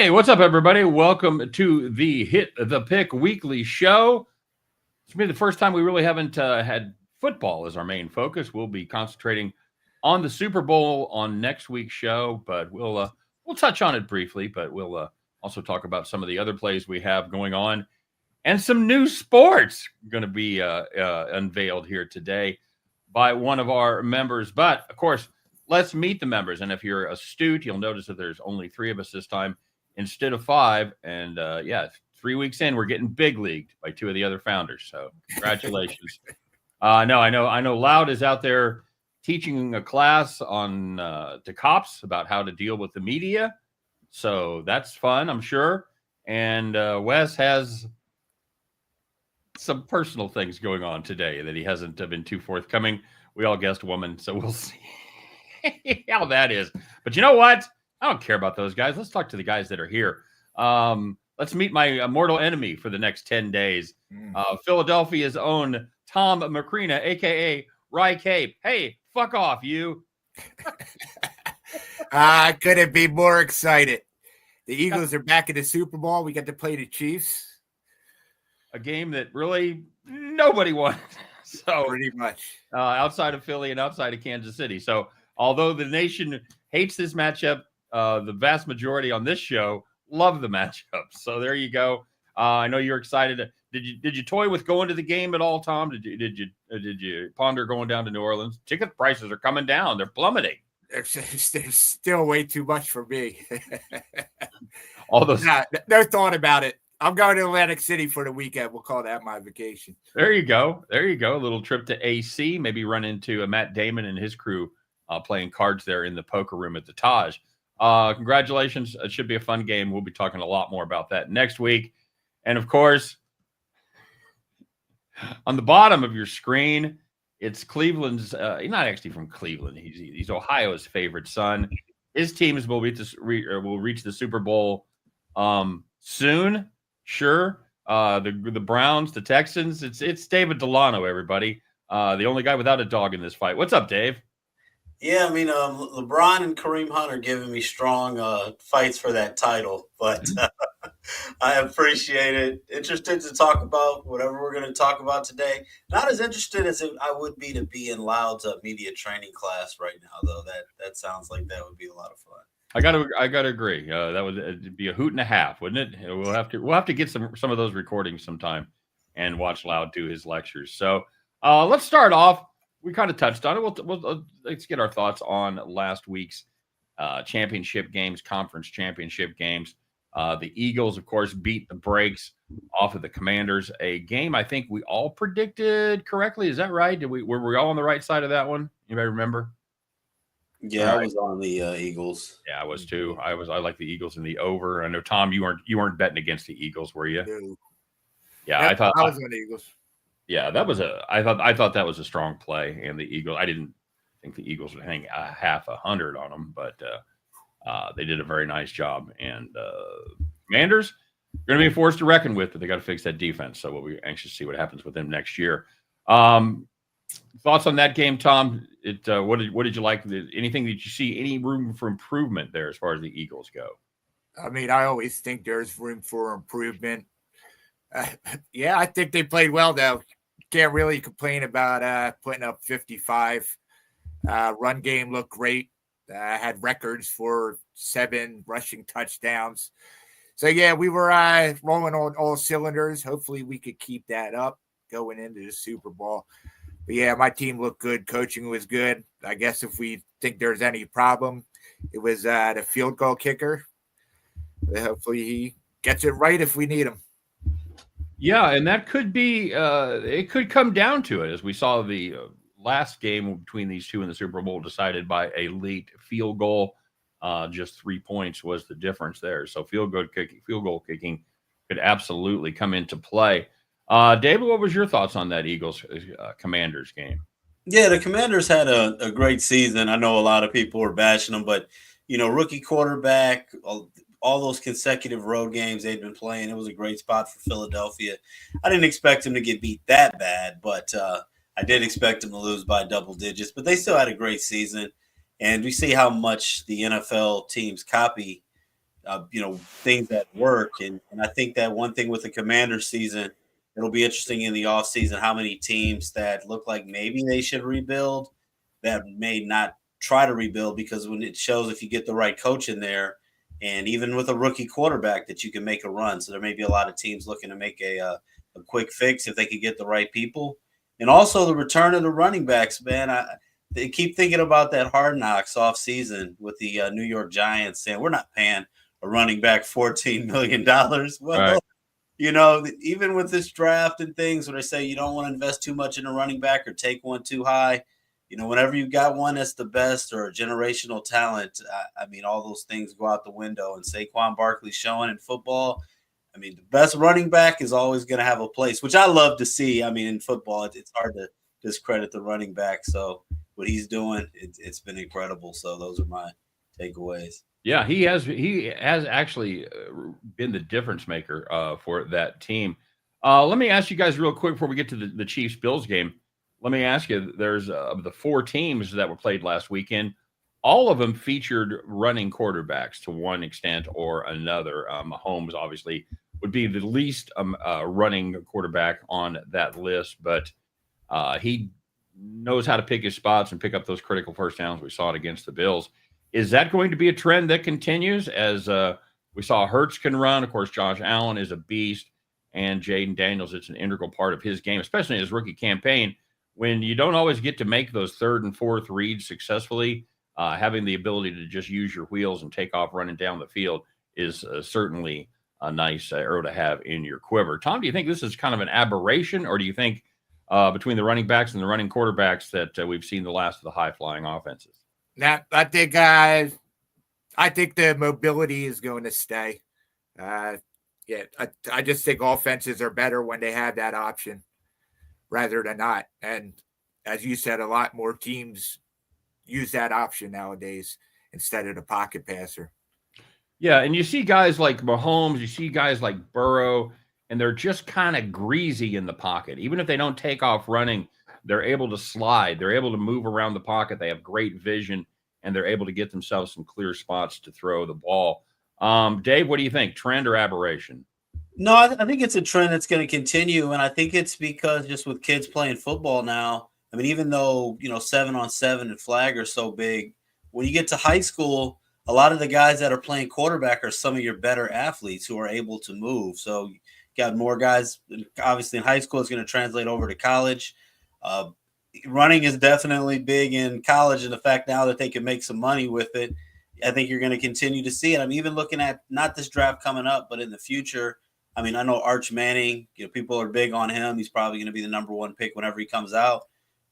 Hey, what's up, everybody? Welcome to the Hit the Pick weekly show. It's been the first time we really haven't had football as our main focus. We'll be concentrating on the Super Bowl on next week's show, but we'll touch on it briefly. But we'll also talk about some of the other plays we have going on and some new sports going to be unveiled here today by one of our members. But of course, let's meet the members. And if you're astute, you'll notice that there's only three of us this time instead of five. And 3 weeks in, we're getting big leagued by two of the other founders. So congratulations. No, I know Loud is out there teaching a class on to cops about how to deal with the media. So that's fun, I'm sure. And Wes has some personal things going on today that he hasn't been too forthcoming. We all guessed woman, so we'll see how that is. But you know what? I don't care about those guys. Let's talk to the guys that are here. Let's meet my mortal enemy for the next 10 days. Philadelphia's own Tom Macrina, a.k.a. Rye Cape. Hey, fuck off, you. I couldn't be more excited. The Eagles are back in the Super Bowl. We got to play the Chiefs. A game that really nobody wanted. So pretty much. Outside of Philly and outside of Kansas City. So although the nation hates this matchup, the vast majority on this show love the matchup. So there you go. I know you're excited. Did you toy with going to the game at all, Tom? Did you ponder going down to New Orleans? Ticket prices are coming down. They're plummeting. There's still way too much for me. All those. No thought about it. I'm going to Atlantic City for the weekend. We'll call that my vacation. There you go. A little trip to AC. Maybe run into Matt Damon and his crew playing cards there in the poker room at the Taj. Congratulations. It should be a fun game. We'll be talking a lot more about that next week. And of course, on the bottom of your screen, it's Cleveland's. He's not actually from Cleveland. He's Ohio's favorite son. His teams will reach the Super Bowl soon. Sure. The Browns, the Texans. It's David Delano, everybody. The only guy without a dog in this fight. What's up, Dave? Yeah, I mean, LeBron and Kareem Hunt are giving me strong fights for that title, but I appreciate it. Interested to talk about whatever we're going to talk about today. Not as interested as I would be to be in Loud's media training class right now, though. That sounds like that would be a lot of fun. I gotta agree. That would be a hoot and a half, wouldn't it? We'll have to get some of those recordings sometime and watch Loud do his lectures. So let's start off. We kind of touched on it. Let's get our thoughts on last week's championship games, conference championship games. The Eagles, of course, beat the brakes off of the Commanders. A game I think we all predicted correctly. Is that right? Were we all on the right side of that one? Anybody remember? Yeah, I was on the Eagles. Yeah, I was too. I like the Eagles in the over. I know, Tom, you weren't betting against the Eagles, were you? No. Yeah, I thought I was on the Eagles. Yeah, I thought that was a strong play, and the Eagles. I didn't think the Eagles would hang a half 100 on them, but they did a very nice job. And Commanders are going to be forced to reckon with, but they got to fix that defense. So we'll be anxious to see what happens with them next year. Thoughts on that game, Tom? What did you like? Anything that you see? Any room for improvement there as far as the Eagles go? I mean, I always think there's room for improvement. I think they played well, though. Can't really complain about putting up 55. Run game looked great. Had records for 7 rushing touchdowns. So, yeah, we were rolling on all cylinders. Hopefully we could keep that up going into the Super Bowl. But, yeah, my team looked good. Coaching was good. I guess if we think there's any problem, it was the field goal kicker. Hopefully he gets it right if we need him. Yeah, and that could be it could come down to it, as we saw the last game between these two in the Super Bowl decided by a late field goal. Just 3 points was the difference there. So field goal kicking could absolutely come into play. David, what was your thoughts on that Eagles Commanders game? Yeah, the Commanders had a great season. I know a lot of people were bashing them, but rookie quarterback, all those consecutive road games they'd been playing. It was a great spot for Philadelphia. I didn't expect them to get beat that bad, but I did expect them to lose by double digits. But they still had a great season, and we see how much the NFL teams copy things that work. And I think that one thing with the Commander season, it'll be interesting in the offseason how many teams that look like maybe they should rebuild that may not try to rebuild, because when it shows if you get the right coach in there, and even with a rookie quarterback, that you can make a run. So there may be a lot of teams looking to make a quick fix if they could get the right people. And also the return of the running backs, man. They keep thinking about that Hard Knocks off season with the New York Giants saying we're not paying a running back $14 million. Well, Right. Even with this draft and things where they say you don't want to invest too much in a running back or take one too high, whenever you've got one that's the best or a generational talent, all those things go out the window. And Saquon Barkley's showing in football, the best running back is always going to have a place, which I love to see. In football, it's hard to discredit the running back. So what he's doing, it's been incredible. So those are my takeaways. Yeah, he has actually been the difference maker for that team. Let me ask you guys real quick before we get to the Chiefs-Bills game. Let me ask you, there's the 4 teams that were played last weekend, all of them featured running quarterbacks to one extent or another. Mahomes obviously would be the least running quarterback on that list, but he knows how to pick his spots and pick up those critical first downs. We saw it against the Bills. Is that going to be a trend that continues? As we saw, Hurts can run. Of course, Josh Allen is a beast, and Jaden Daniels, it's an integral part of his game, especially in his rookie campaign. When you don't always get to make those 3rd and 4th reads successfully, having the ability to just use your wheels and take off running down the field is certainly a nice arrow to have in your quiver. Tom, do you think this is kind of an aberration, or do you think between the running backs and the running quarterbacks that we've seen the last of the high-flying offenses? Now, I think the mobility is going to stay. I just think offenses are better when they have that option rather than not. And as you said, a lot more teams use that option nowadays instead of the pocket passer. Yeah, and you see guys like Mahomes, you see guys like Burrow, and they're just kind of greasy in the pocket. Even if they don't take off running, they're able to slide. They're able to move around the pocket. They have great vision, and they're able to get themselves some clear spots to throw the ball. Dave, what do you think? Trend or aberration? No, I think it's a trend that's going to continue, and I think it's because just with kids playing football now, even though 7-on-7 and flag are so big, when you get to high school, a lot of the guys that are playing quarterback are some of your better athletes who are able to move. So you got more guys, obviously in high school, it's going to translate over to college. Running is definitely big in college, and the fact now that they can make some money with it, I think you're going to continue to see it. I'm even looking at not this draft coming up, but in the future. I know Arch Manning, people are big on him. He's probably going to be the number 1 pick whenever he comes out.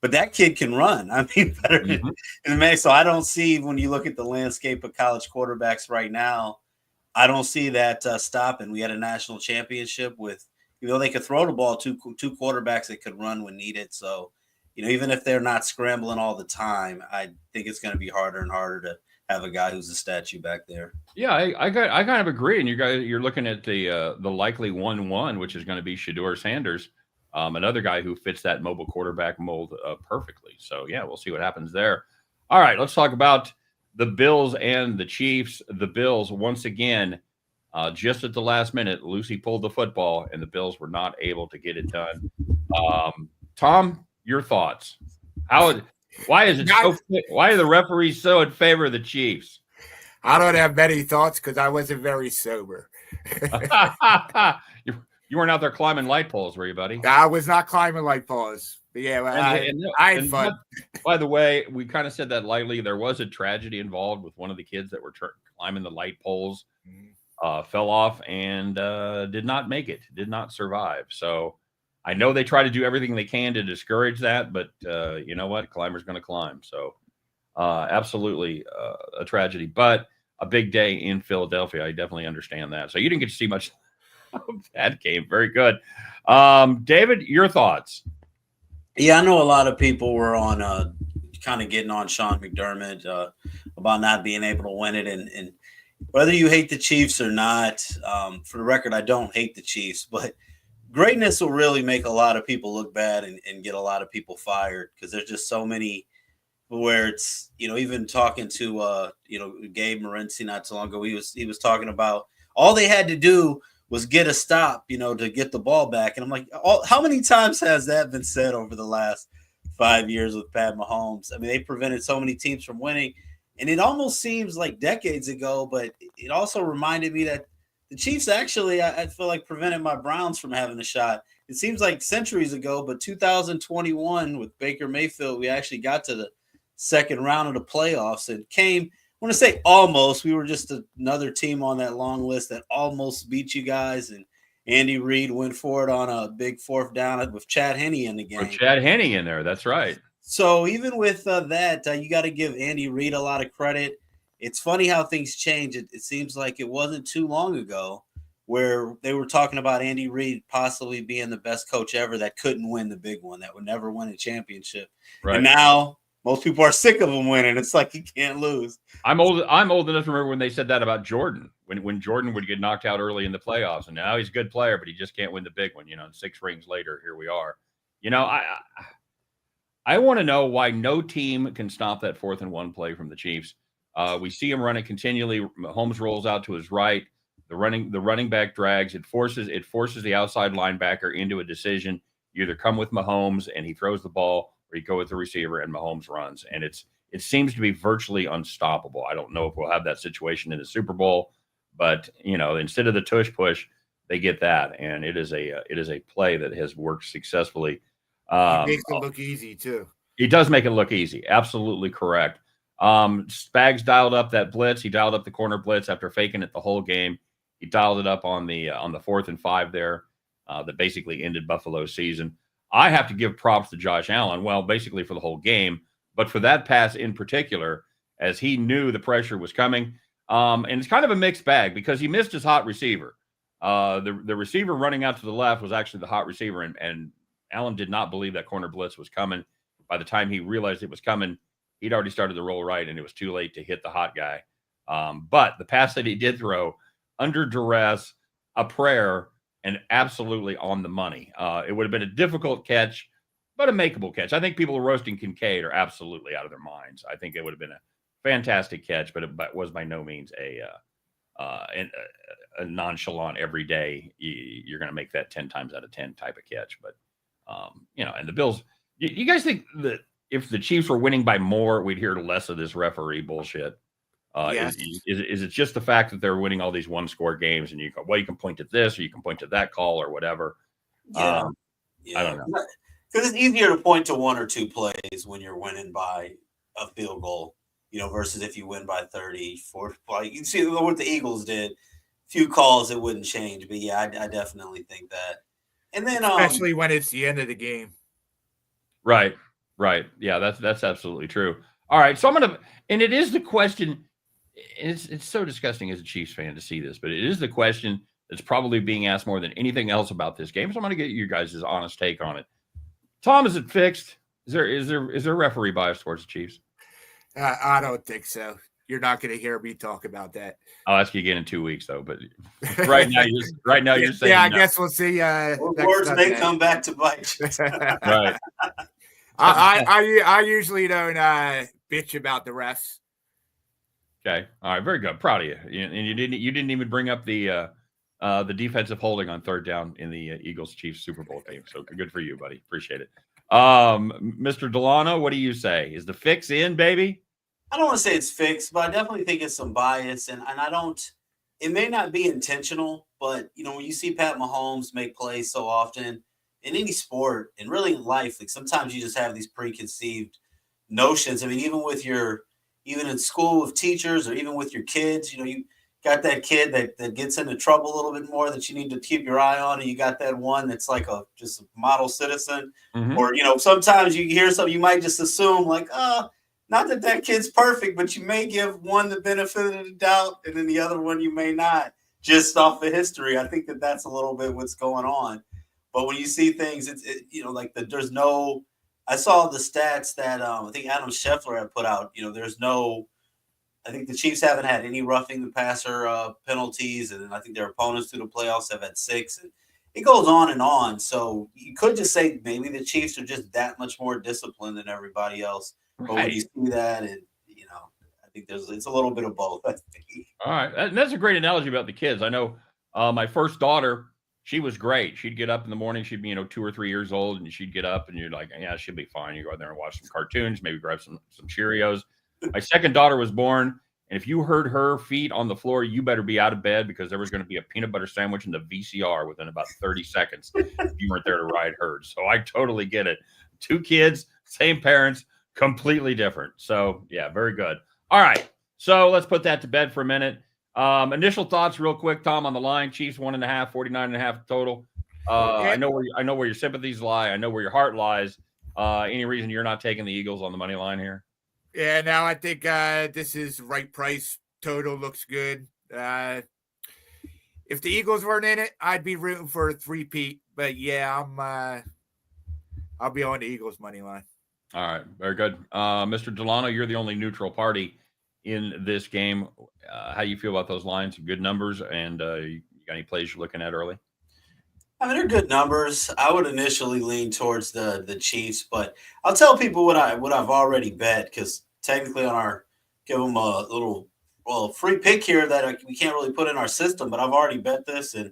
But that kid can run. Better than me. So I don't see, when you look at the landscape of college quarterbacks right now, I don't see that stopping. We had a national championship with, they could throw the ball, two quarterbacks that could run when needed. So, even if they're not scrambling all the time, I think it's going to be harder and harder to have a guy who's a statue back there. Yeah, I kind of agree. And you're looking at the likely 1-1, which is going to be Shedeur Sanders, another guy who fits that mobile quarterback mold perfectly. So yeah, we'll see what happens there. All right, let's talk about the Bills and the Chiefs. The Bills, once again, just at the last minute, Lucy pulled the football, and the Bills were not able to get it done. Tom, your thoughts? Why are the referees so in favor of the Chiefs? I don't have many thoughts because I wasn't very sober. You weren't out there climbing light poles, were you, buddy? I was not climbing light poles. But yeah, I had fun. By the way, we kind of said that lightly. There was a tragedy involved with one of the kids that were climbing the light poles, fell off and did not make it, did not survive. So I know they try to do everything they can to discourage that, but you know what? Climber's going to climb. So absolutely a tragedy, but a big day in Philadelphia. I definitely understand that. So you didn't get to see much of that game. Very good. David, your thoughts? Yeah, I know a lot of people were on kind of getting on Sean McDermott about not being able to win it. And whether you hate the Chiefs or not, for the record, I don't hate the Chiefs, but greatness will really make a lot of people look bad and get a lot of people fired because there's just so many. where it's, even talking to Gabe Morency not too long ago, he was talking about all they had to do was get a stop, to get the ball back. And I'm like, how many times has that been said over the last 5 years with Pat Mahomes? I mean, they prevented so many teams from winning, and it almost seems like decades ago, but it also reminded me that the Chiefs actually, I feel like, prevented my Browns from having a shot. It seems like centuries ago, but 2021 with Baker Mayfield, we actually got to the second round of the playoffs and came, I want to say almost, we were just another team on that long list that almost beat you guys, and Andy Reid went for it on a big fourth down with Chad Henne in the game. With Chad Henne in there, that's right. So even with that, you got to give Andy Reid a lot of credit. It's funny how things change. It seems like it wasn't too long ago where they were talking about Andy Reid possibly being the best coach ever that couldn't win the big one, that would never win a championship. Right. And now most people are sick of him winning. It's like he can't lose. I'm old enough to remember when they said that about Jordan, when Jordan would get knocked out early in the playoffs, and now he's a good player, but he just can't win the big one. 6 rings later, here we are. I want to know why no team can stop that 4th and 1 play from the Chiefs. We see him run it continually. Mahomes rolls out to his right. The running back drags. It forces the outside linebacker into a decision. You either come with Mahomes and he throws the ball, or you go with the receiver and Mahomes runs. And it seems to be virtually unstoppable. I don't know if we'll have that situation in the Super Bowl, but instead of the tush push, they get that, and it is a play that has worked successfully. He makes it look easy too. He does make it look easy. Absolutely correct. Spags dialed up that blitz. He dialed up the corner blitz after faking it the whole game. He dialed it up on the 4th and 5 there. That basically ended Buffalo's season. I have to give props to Josh Allen. Well, basically for the whole game, but for that pass in particular, as he knew the pressure was coming. And it's kind of a mixed bag because he missed his hot receiver. The receiver running out to the left was actually the hot receiver, and Allen did not believe that corner blitz was coming. By the time he realized it was coming, he'd already started to roll right, and it was too late to hit the hot guy. But the pass that he did throw, under duress, a prayer, and absolutely on the money. It would have been a difficult catch, but a makeable catch. I think people roasting Kincaid are absolutely out of their minds. I think it would have been a fantastic catch, but it was by no means a nonchalant every day. You're going to make that 10 times out of 10 type of catch. But, and the Bills, you guys think that if the Chiefs were winning by more, we'd hear less of this referee bullshit? Yes. Is it just the fact that they're winning all these 1-score games and you go, well, you can point to this or you can point to that call or whatever? Yeah. I don't know. Because it's easier to point to 1 or 2 plays when you're winning by a field goal, versus if you win by 30, 40. Like you see what the Eagles did. Few calls, it wouldn't change. But yeah, I definitely think that. And then especially when it's the end of the game. Right. Yeah, that's absolutely true. All right, so and it is the question. It's so disgusting as a Chiefs fan to see this, but it is the question that's probably being asked more than anything else about this game. So I'm going to get you guys' honest take on it. Tom, is it fixed? Is there referee bias towards the Chiefs? I don't think so. You're not going to hear me talk about that. I'll ask you again in 2 weeks, though. But right now, you're saying yeah. I no. guess we'll see. Words may come back to bite you. Right. I usually don't bitch about the refs. Okay. All right. Very good. Proud of you. And you didn't even bring up the defensive holding on 3rd down in the Eagles-Chiefs Super Bowl game. So good for you, buddy. Appreciate it. Mr. Delano, what do you say? Is the fix in, baby? I don't want to say it's fixed, but I definitely think it's some bias, and I don't. It may not be intentional, but when you see Pat Mahomes make plays so often in any sport and really in life, like sometimes you just have these preconceived notions. I mean, even in school with teachers or even with your kids, you got that kid that gets into trouble a little bit more that you need to keep your eye on, and you got that one that's like just a model citizen. Mm-hmm. Or sometimes you hear something, you might just assume like, not that kid's perfect, but you may give one the benefit of the doubt, and then the other one you may not, just off of history. I think that's a little bit what's going on. But when you see things, there's no. I saw the stats that I think Adam Scheffler had put out. There's no. I think the Chiefs haven't had any roughing the passer penalties, and I think their opponents through the playoffs have had 6. And it goes on and on. So you could just say maybe the Chiefs are just that much more disciplined than everybody else. But when you Right. see that, I think it's a little bit of both. I think. All right. And that's a great analogy about the kids. I know my first daughter, she was great. She'd get up in the morning. She'd be, 2 or 3 years old, and she'd get up, and you're like, yeah, she'll be fine. You go out there and watch some cartoons, maybe grab some Cheerios. My second daughter was born, and if you heard her feet on the floor, you better be out of bed because there was going to be a peanut butter sandwich in the VCR within about 30 seconds if you weren't there to ride herd. So I totally get it. 2 kids, same parents, completely different. So, yeah, very good. All right. So let's put that to bed for a minute. Initial thoughts real quick, Tom, on the line. Chiefs 1.5, 49.5 total. I know where your sympathies lie. I know where your heart lies. Any reason you're not taking the Eagles on the money line here? Yeah, now I think this is right price. Total looks good. If the Eagles weren't in it, I'd be rooting for a three-peat. But yeah, I'll be on the Eagles money line. All right, very good. Mr. Delano, you're the only neutral party in this game. How do you feel about those lines? Good numbers, and you got any plays you're looking at early? I mean, they're good numbers. I would initially lean towards the Chiefs, but I'll tell people what I've already bet because technically give them a little free pick here that we can't really put in our system, but I've already bet this and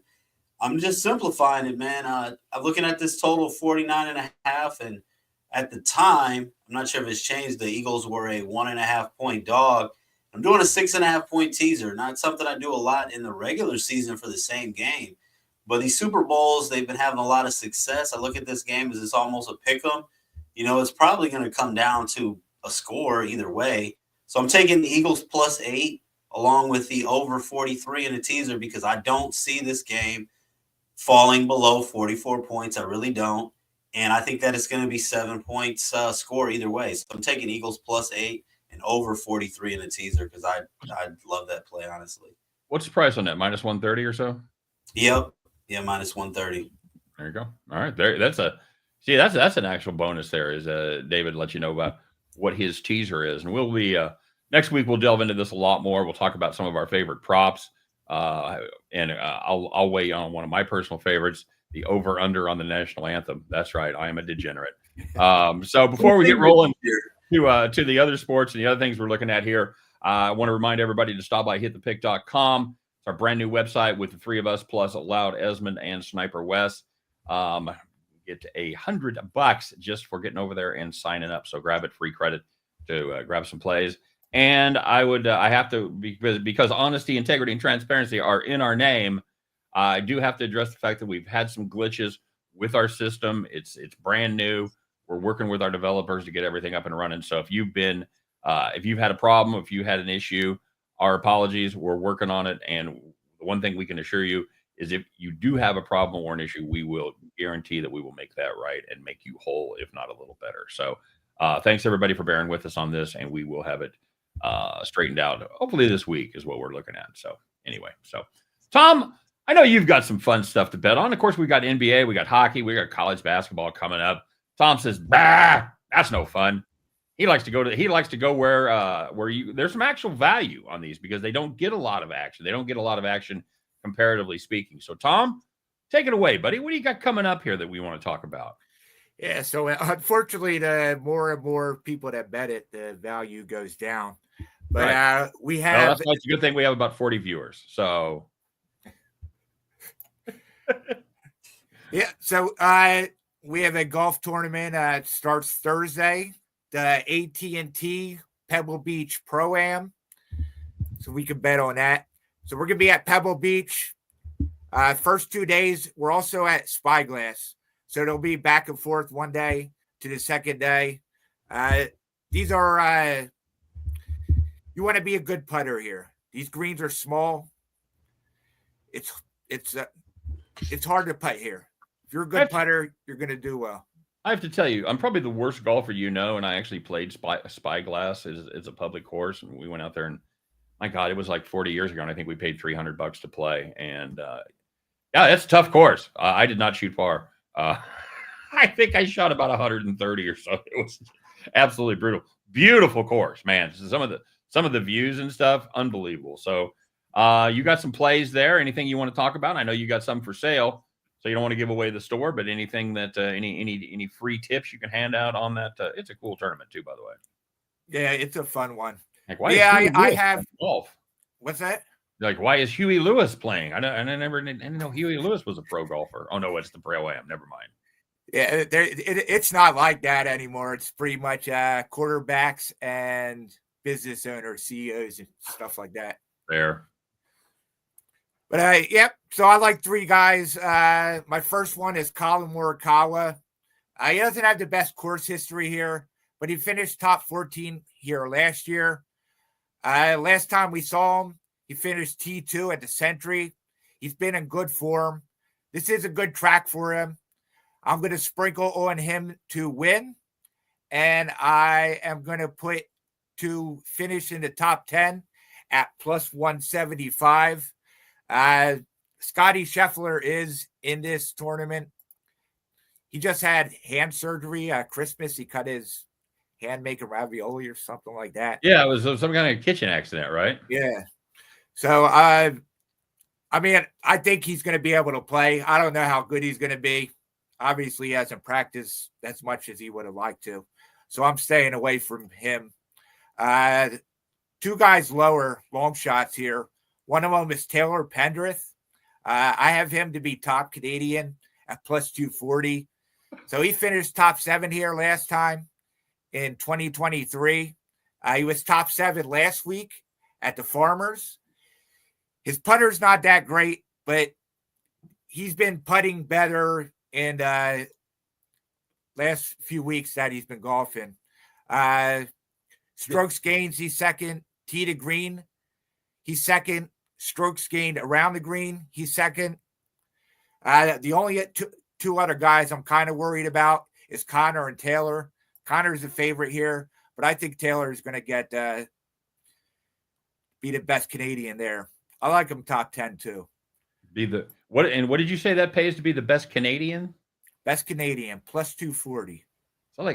I'm just simplifying it, man. I'm looking at this total 49.5, and at the time, I'm not sure if it's changed. The Eagles were a 1.5 point dog. I'm doing a 6.5 point teaser. Not something I do a lot in the regular season for the same game. But these Super Bowls, they've been having a lot of success. I look at this game as it's almost a pick 'em. It's probably going to come down to a score either way. So I'm taking the Eagles +8 along with the over 43 in a teaser because I don't see this game falling below 44 points. I really don't. And I think that it's going to be 7 points score either way. So I'm taking Eagles +8 and over 43 in a teaser because I love that play, honestly. What's the price on that? -130 or so? Yep. Yeah, -130. There you go. All right. That's an actual bonus there is David let you know about what his teaser is. And we'll be next week we'll delve into this a lot more. We'll talk about some of our favorite props. And I'll weigh on one of my personal favorites, the over under on the national anthem. That's right. I am a degenerate. So before we get rolling to the other sports and the other things we're looking at here, I want to remind everybody to stop by hitthepick.com. It's our brand new website with the three of us plus Loud Esmond and Sniper West. Get $100 just for getting over there and signing up. So grab it, free credit to grab some plays. And I have to, because honesty, integrity, and transparency are in our name. I do have to address the fact that we've had some glitches with our system. It's brand new. We're working with our developers to get everything up and running. So if you've had a problem, if you had an issue, our apologies. We're working on it. And the one thing we can assure you is if you do have a problem or an issue, we will guarantee that we will make that right and make you whole, if not a little better. So thanks everybody for bearing with us on this, and we will have it straightened out. Hopefully this week is what we're looking at. So anyway, Tom, I know you've got some fun stuff to bet on. Of course, we got NBA, we got hockey, we got college basketball coming up. Tom says, bah, that's no fun. He likes to go where there's some actual value on these because they don't get a lot of action. They don't get a lot of action comparatively speaking. So Tom, take it away, buddy. What do you got coming up here that we want to talk about? Yeah, so unfortunately, the more and more people that bet it, the value goes down. But right. We have. Well, that's a good thing. We have about 40 viewers. So yeah, so we have a golf tournament. It starts Thursday. The AT&T Pebble Beach Pro-Am. So we can bet on that. So we're going to be at Pebble Beach. First 2 days, we're also at Spyglass. So it'll be back and forth one day to the second day. These are, you want to be a good putter here. These greens are small. It's hard to putt here. If you're a good putter, you're going to do well. I have to tell you, I'm probably the worst golfer and I actually played Spyglass as a public course, and we went out there, and my God, it was like 40 years ago, and I think we paid $300 to play, and yeah, it's a tough course. I did not shoot far. I think I shot about 130 or so. It was absolutely brutal. Beautiful course, man. Some of the views and stuff, unbelievable. So you got some plays there. Anything you want to talk about? I know you got some for sale. So you don't want to give away the store, but anything that any free tips you can hand out on that? It's a cool tournament too, by the way. Yeah, it's a fun one. Like, why? Yeah, is Huey I Lewis have. playing golf? What's that? Like, why is Huey Lewis playing? I didn't know Huey Lewis was a pro golfer. Oh no, it's the Pro-Am. Never mind. Yeah, it's not like that anymore. It's pretty much quarterbacks and business owners, CEOs, and stuff like that. There. But yep. So I like three guys. My first one is Colin Morikawa. He doesn't have the best course history here, but he finished top 14 here last year. Last time we saw him, he finished T2 at the Century. He's been in good form. This is a good track for him. I'm going to sprinkle on him to win, and I am going to put to finish in the top 10 at plus 175. Scotty Scheffler is in this tournament. He just had hand surgery at Christmas. He cut his hand making ravioli or something like that. Yeah, it was some kind of kitchen accident, right? Yeah. So, I mean, I think he's going to be able to play. I don't know how good he's going to be. Obviously, he hasn't practiced as much as he would have liked to. So I'm staying away from him. Two guys lower, long shots here. One of them is Taylor Pendrith. I have him to be top Canadian at plus 240. So he finished top 7 here last time in 2023. He was top 7 last week at the Farmers. His putter's not that great, but he's been putting better in last few weeks that he's been golfing. Strokes gains, he's second. Tee to green, he's second. Strokes gained around the green, he's second. The only two other guys I'm kind of worried about is Connor and Taylor. Connor's a favorite here, but I think Taylor is going to be the best Canadian there. I like him top 10 too. What did you say that pays to be the best Canadian? Best Canadian plus 240. So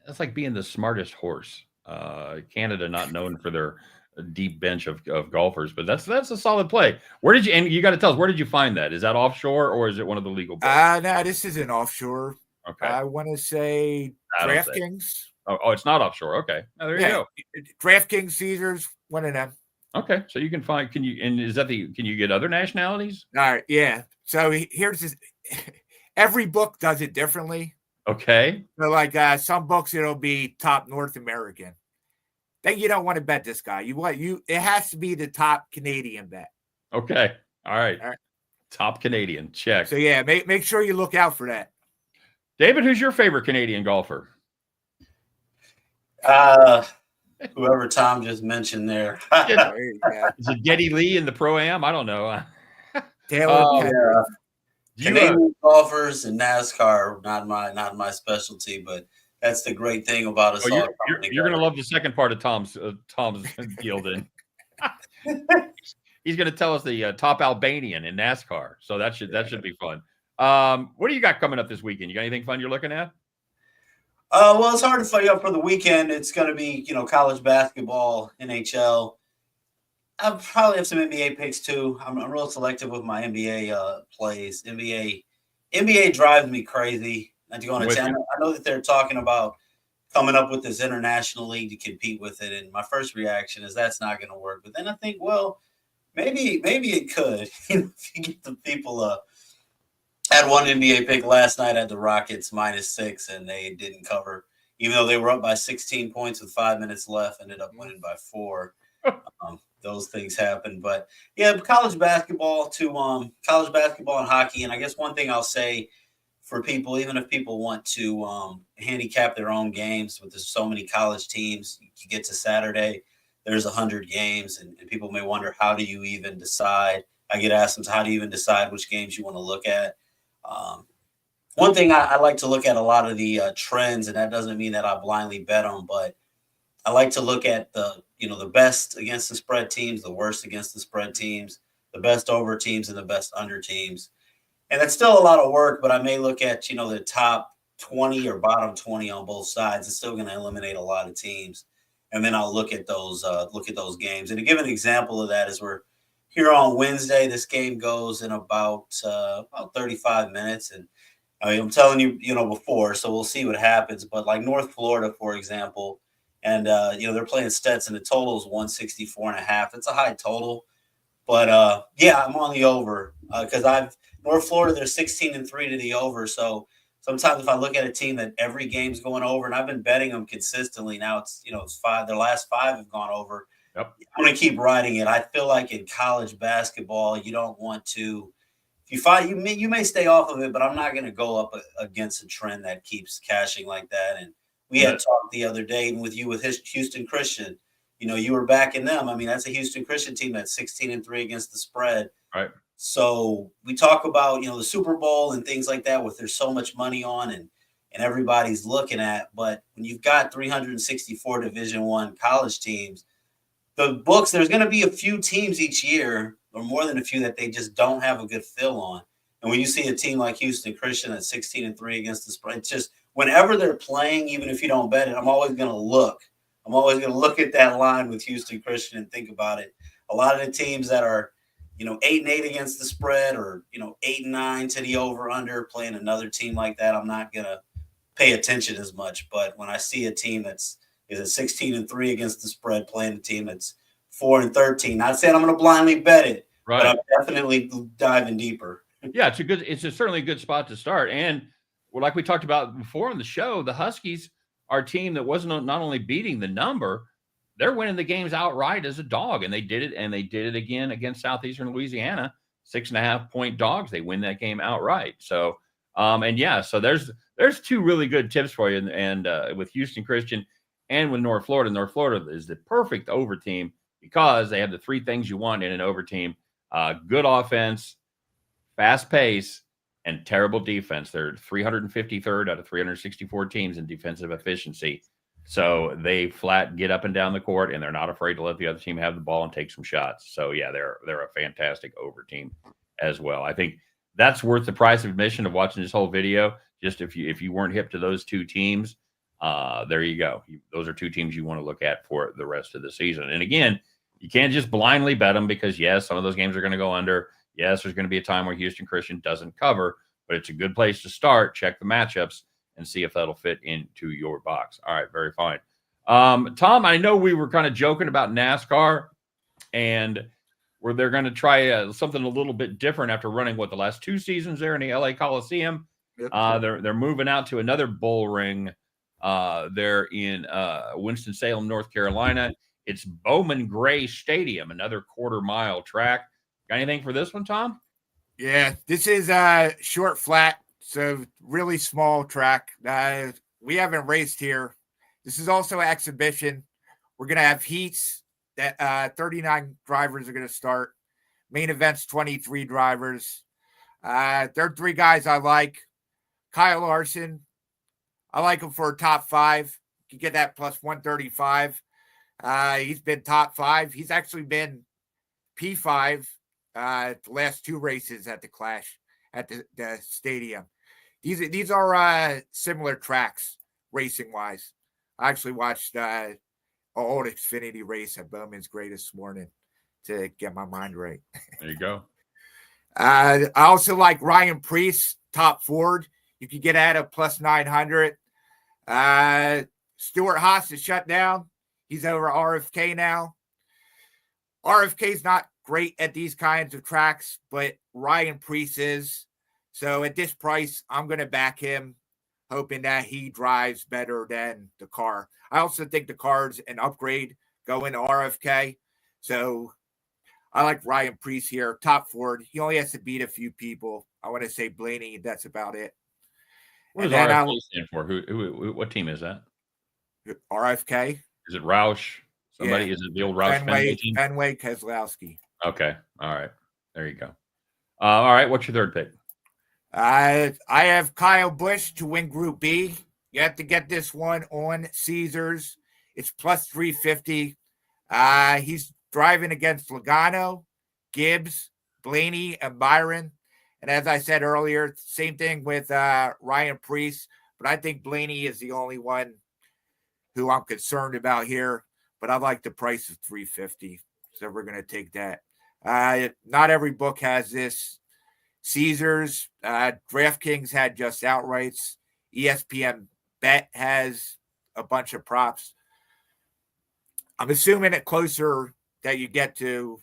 that's like being the smartest horse. Canada not known for their deep bench of golfers, but that's a solid play. Where did you, and you got to tell us, where did you find that? Is that offshore or is it one of the legal books? No, this isn't offshore. Okay. I want to say DraftKings. Oh, it's not offshore. Okay. Oh, there you go. DraftKings, Caesars, one of them. Okay. So you can find, can you get other nationalities? All right. Yeah. So here's this. Every book does it differently. Okay. So like some books, it'll be top North American. Then you don't want to bet this guy. It has to be the top Canadian bet. Okay. All right. Top Canadian. Check. So yeah, make sure you look out for that. David, who's your favorite Canadian golfer? Whoever Tom just mentioned there. Is it Geddy Lee in the Pro-Am? I don't know. Taylor. Canadian golfers and NASCAR not my specialty, but that's the great thing about us. You're going to love the second part of Tom's deal. Then he's going to tell us the top Albanian in NASCAR, so that should be fun. What do you got coming up this weekend? You got anything fun you're looking at? Well, it's hard to find out for the weekend. It's going to be college basketball, NHL. I'll probably have some NBA picks too. I'm real selective with my NBA plays. NBA drives me crazy. Not to go on a channel. I know that they're talking about coming up with this international league to compete with it, and my first reaction is that's not going to work. But then I think, well, maybe it could. If you get the people. Had one NBA pick last night at the Rockets -6, and they didn't cover, even though they were up by 16 points with 5 minutes left. Ended up winning by 4. Those things happen, but yeah, college basketball and hockey. And I guess one thing I'll say for people, even if people want to handicap their own games, with so many college teams, you get to Saturday, there's 100 games, and people may wonder, how do you even decide? I get asked sometimes, how do you even decide which games you want to look at? One thing I like to look at a lot of the trends, and that doesn't mean that I blindly bet them, but I like to look at the best against the spread teams, the worst against the spread teams, the best over teams, and the best under teams. And that's still a lot of work, but I may look at, the top 20 or bottom 20 on both sides. It's still going to eliminate a lot of teams. And then I'll look at those games. And to give an example of that is we're here on Wednesday. This game goes in about 35 minutes. And I'm telling you, before, so we'll see what happens. But like North Florida, for example, And, they're playing Stetson. The total is 164.5. It's a high total. But, I'm on the over because North Florida, they're 16-3 to the over. So sometimes if I look at a team that every game's going over, and I've been betting them consistently, now it's 5. Their last 5 have gone over. Yep. I'm going to keep riding it. I feel like in college basketball, you don't want to. If you find you may stay off of it, but I'm not going to go up against a trend that keeps cashing like that. And we had talked the other day with Houston Christian. You were backing them. I mean, that's a Houston Christian team that's 16-3 against the spread. Right. So we talk about, the Super Bowl and things like that, with there's so much money on and everybody's looking at. But when you've got 364 Division I college teams, the books, there's going to be a few teams each year, or more than a few, that they just don't have a good feel on. And when you see a team like Houston Christian at 16-3 against the spread, it's just whenever they're playing, even if you don't bet it, I'm always going to look. I'm always going to look at that line with Houston Christian and think about it. A lot of the teams that are, 8-8 against the spread, or 8-9 to the over/under, playing another team like that, I'm not going to pay attention as much. But when I see a team is at 16-3 against the spread, playing a team that's 4-13, not saying I'm going to blindly bet it, right, but I'm definitely diving deeper. Yeah, it's certainly a good spot to start. And like we talked about before on the show, the Huskies are a team that wasn't not only beating the number, they're winning the games outright as a dog. And they did it again against Southeastern Louisiana, 6.5-point dogs. They win that game outright. So, so there's 2 really good tips for you. And with Houston Christian and with North Florida is the perfect over team because they have the 3 things you want in an over team: good offense, fast pace, and terrible defense. They're 353rd out of 364 teams in defensive efficiency. So they flat get up and down the court, and they're not afraid to let the other team have the ball and take some shots. So yeah, they're a fantastic over team as well. I think that's worth the price of admission of watching this whole video. Just if you weren't hip to those 2 teams, there you go. Those are 2 teams you want to look at for the rest of the season. And again, you can't just blindly bet them because yes, some of those games are going to go under. Yes, there's going to be a time where Houston Christian doesn't cover, but it's a good place to start. Check the matchups and see if that'll fit into your box. All right, very fine. Tom, I know we were kind of joking about NASCAR and where they're going to try something a little bit different after running the last 2 seasons there in the LA Coliseum. Yep. They're moving out to another bull ring there in Winston-Salem, North Carolina. It's Bowman Gray Stadium, another quarter-mile track. Got anything for this one, Tom? Yeah, this is a short flat, so really small track. We haven't raced here. This is also an exhibition. We're going to have heats that 39 drivers are going to start. Main events, 23 drivers. There are 3 guys I like. Kyle Larson, I like him for a top 5. You get that plus 135. He's been top 5. He's actually been P5 the last 2 races at the Clash at the stadium. These are similar tracks racing wise. I actually watched an old Xfinity race at Bowman's Gray this morning to get my mind right. There you go. I also like Ryan Preece, top Ford. You can get at a plus 900. Stuart Haas is shut down. He's over RFK now. RFK's not great at these kinds of tracks, but Ryan Preece is. So at this price, I'm going to back him, hoping that he drives better than the car. I also think the car's an upgrade going to RFK. So I like Ryan Preece here, top Ford. He only has to beat a few people. I want to say Blaney. That's about it. What does RFK stand for? What team is that? RFK. Is it Roush? Somebody? Yeah. Is it the old Roush Fenway team? Fenway Keselowski. Okay. All right. There you go. All right. What's your third pick? I have Kyle Busch to win Group B. You have to get this one on Caesars. It's plus 350. He's driving against Logano, Gibbs, Blaney, and Byron. And as I said earlier, same thing with Ryan Preece. But I think Blaney is the only one who I'm concerned about here. But I like the price of 350. So we're going to take that. Not every book has this. Caesars, DraftKings had just outrights. ESPN Bet has a bunch of props. I'm assuming it closer that you get to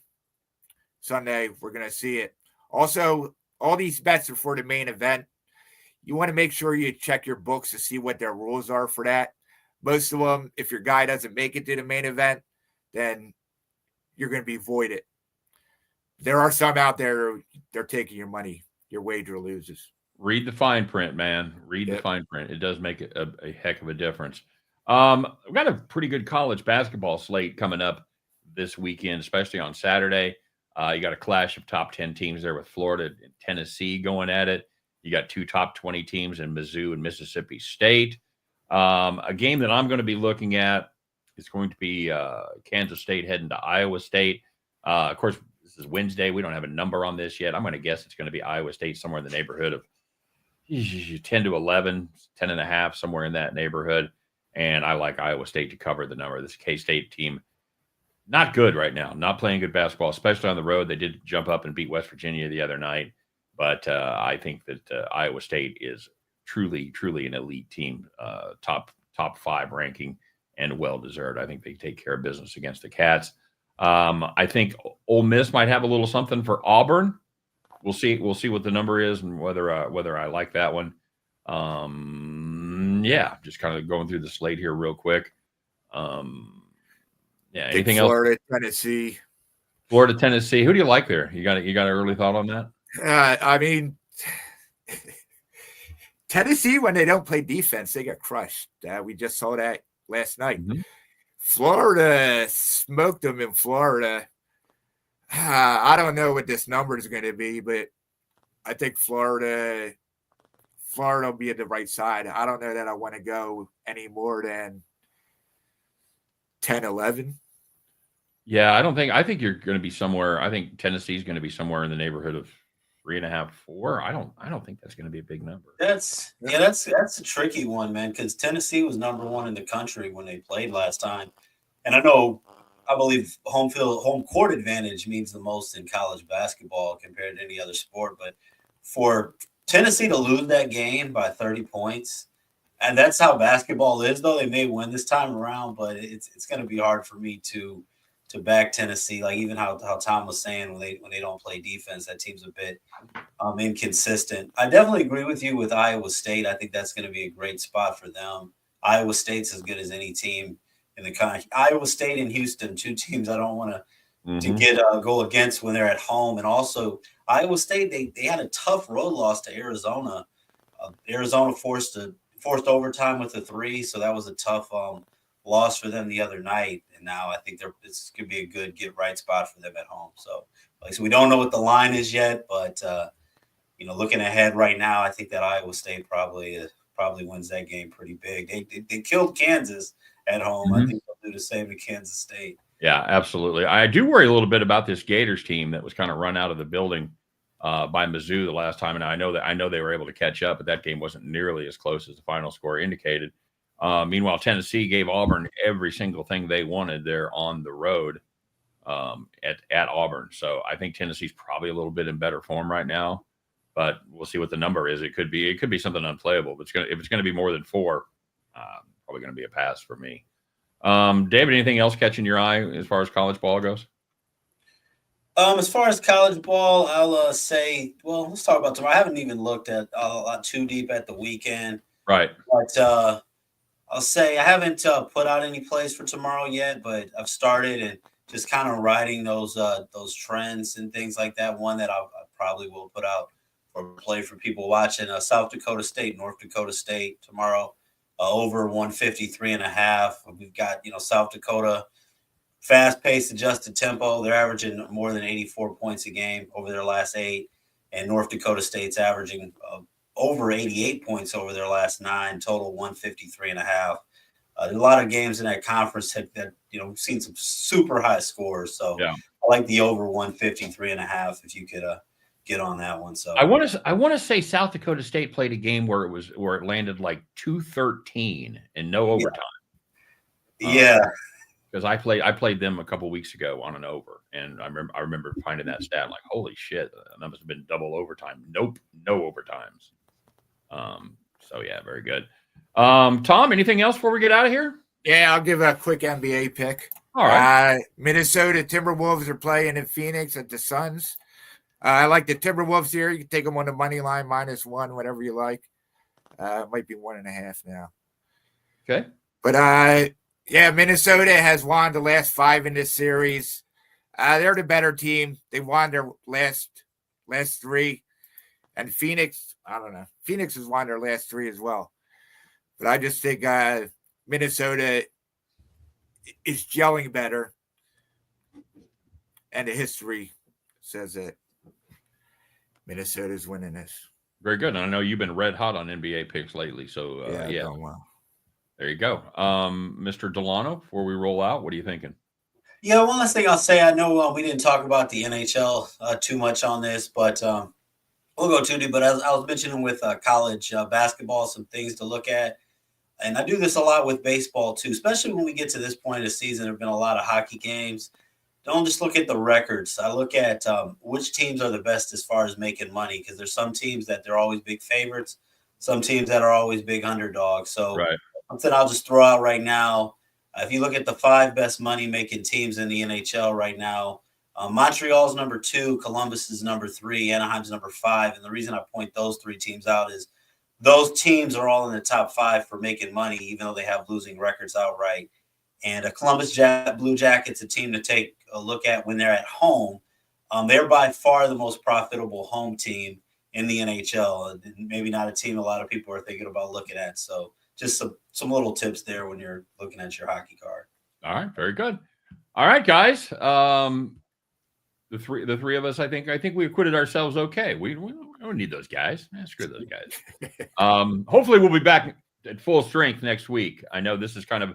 Sunday, we're going to see it. Also, all these bets are for the main event. You want to make sure you check your books to see what their rules are for that. Most of them, if your guy doesn't make it to the main event, then you're going to be voided. There are some out there, they're taking your money. Your wager loses. Read the fine print, man. Read the fine print. It does make a heck of a difference. We've got a pretty good college basketball slate coming up this weekend, especially on Saturday. You got a clash of top 10 teams there with Florida and Tennessee going at it. You got 2 top 20 teams in Mizzou and Mississippi State. A game that I'm going to be looking at is going to be Kansas State heading to Iowa State. Of course, this is Wednesday. We don't have a number on this yet. I'm going to guess it's going to be Iowa State somewhere in the neighborhood of 10 to 11, 10 and a half, somewhere in that neighborhood. And I like Iowa State to cover the number. This K-State team, not good right now, not playing good basketball, especially on the road. They did jump up and beat West Virginia the other night. But I think that Iowa State is truly, truly an elite team, top 5 ranking, and well-deserved. I think they take care of business against the Cats. I think Ole Miss might have a little something for Auburn. We'll see what the number is and whether I like that one. Just kind of going through the slate here real quick. Anything Florida, else? Tennessee. Florida, Tennessee. Who do you like there? You got an early thought on that? I mean, Tennessee, when they don't play defense, they get crushed. We just saw that last night. Mm-hmm. Florida smoked them in Florida. I don't know what this number is going to be, but I think Florida will be at the right side. I don't know that I want to go any more than 10, 11. Yeah, I think you're going to be somewhere. I think Tennessee's going to be somewhere in the neighborhood of 3.5, 4. I don't think that's going to be a big number. That's a tricky one, man, because Tennessee was number 1 in the country when they played last time. And I believe home court advantage means the most in college basketball compared to any other sport. But for Tennessee to lose that game by 30 points, and that's how basketball is, though. They may win this time around, but it's going to be hard for me to back Tennessee. Like even how Tom was saying, when they don't play defense, that team's a bit inconsistent. I definitely agree with you with Iowa State. I think that's going to be a great spot for them. Iowa State's as good as any team in the country. Iowa State and Houston, 2 teams I don't want to get go against when they're at home. And also Iowa State, they had a tough road loss to Arizona. Arizona forced overtime with a 3, so that was a tough loss for them the other night. And now I think this could be a good get-right spot for them at home. So we don't know what the line is yet, but looking ahead right now, I think that Iowa State probably wins that game pretty big. They killed Kansas at home. I think they'll do the same to Kansas State. Yeah, absolutely. I do worry a little bit about this Gators team that was kind of run out of the building by Mizzou the last time, and I know they were able to catch up, but that game wasn't nearly as close as the final score indicated. Meanwhile, Tennessee gave Auburn every single thing they wanted there on the road at Auburn. So I think Tennessee's probably a little bit in better form right now, but we'll see what the number is. It could be something unplayable, but if it's going to be more than 4, probably going to be a pass for me. David, anything else catching your eye as far as college ball goes? As far as college ball, I'll say, well, let's talk about tomorrow. I haven't even looked at too deep at the weekend. Right. But I'll say I haven't put out any plays for tomorrow yet, but I've started and just kind of riding those trends and things like that. One that I probably will put out for play for people watching South Dakota State, North Dakota State tomorrow, over 153.5. We've got, South Dakota fast-paced adjusted tempo. They're averaging more than 84 points a game over their last 8, and North Dakota State's averaging over 88 points over their last 9, total 153.5. There's a lot of games in that conference that we've seen some super high scores. So yeah. I like the over 153.5 if you could get on that one. So I want to say South Dakota State played a game where it landed like 213 and no overtime. Yeah. Because I played them a couple weeks ago on an over, and I remember finding that stat like, holy shit, that must have been double overtime. Nope, no overtimes. So yeah, very good. Tom, anything else before we get out of here? Yeah, I'll give a quick NBA pick. All right. Minnesota Timberwolves are playing in Phoenix at the Suns. I like the Timberwolves here. You can take them on the money line, -1, whatever you like. It might be 1.5 now. Okay. But yeah, Minnesota has won the last 5 in this series. They're the better team. They won their last 3. And Phoenix, I don't know. Phoenix has won their last 3 as well. But I just think Minnesota is gelling better. And the history says that Minnesota's winning this. Very good. And I know you've been red hot on NBA picks lately. So, yeah. Going well. There you go. Mr. Delano, before we roll out, what are you thinking? Yeah, one last thing I'll say. I know we didn't talk about the NHL too much on this, but we'll go to it. But as I was mentioning with college basketball, some things to look at. And I do this a lot with baseball, too, especially when we get to this point of the season. There have been a lot of hockey games. Don't just look at the records. I look at which teams are the best as far as making money, because there's some teams that they're always big favorites, some teams that are always big underdogs. So something I'll just throw out right now. If you look at the 5 best money-making teams in the NHL right now, Montreal's number 2, Columbus is number 3, Anaheim's number 5. And the reason I point those 3 teams out is those teams are all in the top 5 for making money, even though they have losing records outright. And a Columbus Blue Jackets, a team to take a look at when they're at home. They're by far the most profitable home team in the NHL. Maybe not a team a lot of people are thinking about looking at. So just some little tips there when you're looking at your hockey card. All right, very good. All right, guys. The three of us, I think we acquitted ourselves okay. We don't need those guys. Screw those guys. Hopefully we'll be back at full strength next week. I know this is kind of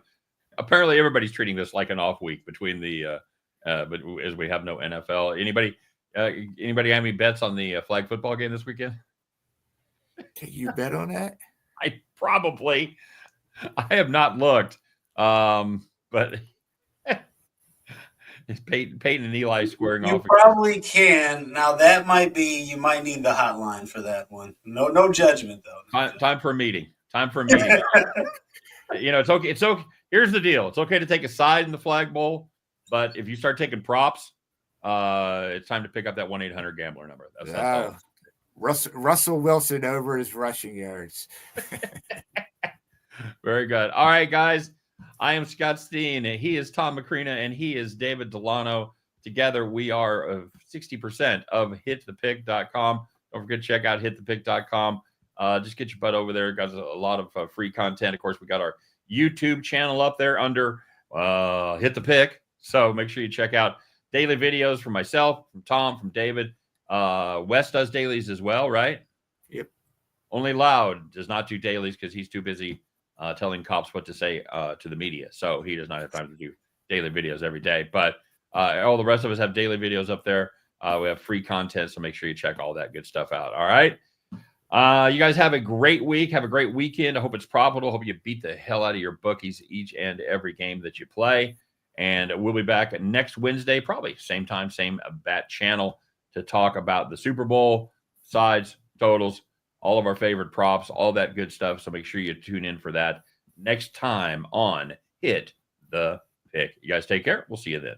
apparently everybody's treating this like an off week between the but as we have no NFL. Anybody have any bets on the flag football game this weekend? Can you bet on that? I have not looked. But it's Peyton and Eli squaring off. You probably can. Now that might be, you might need the hotline for that one. No judgment though. Time for a meeting. It's okay. It's okay. Here's the deal. It's okay to take a side in the Flag Bowl, but if you start taking props, it's time to pick up that 1-800-GAMBLER number. That's all. Russell Wilson over his rushing yards. Very good. All right, guys. I am Scott Steen. He is Tom Macrina, and he is David Delano. Together, we are 60% of hitthepick.com. Don't forget to check out hitthepick.com. Just get your butt over there. Got a lot of free content. Of course, we got our YouTube channel up there under Hit the Pick. So make sure you check out daily videos from myself, from Tom, from David. Wes does dailies as well, right? Yep. Only Loud does not do dailies because he's too busy telling cops what to say to the media. So he does not have time to do daily videos every day. But all the rest of us have daily videos up there. We have free content, so make sure you check all that good stuff out. All right. You guys have a great week. Have a great weekend. I hope it's profitable. I hope you beat the hell out of your bookies each and every game that you play. And we'll be back next Wednesday, probably same time, same bat channel, to talk about the Super Bowl, sides, totals, all of our favorite props, all that good stuff. So make sure you tune in for that next time on Hit the Pick. You guys take care. We'll see you then.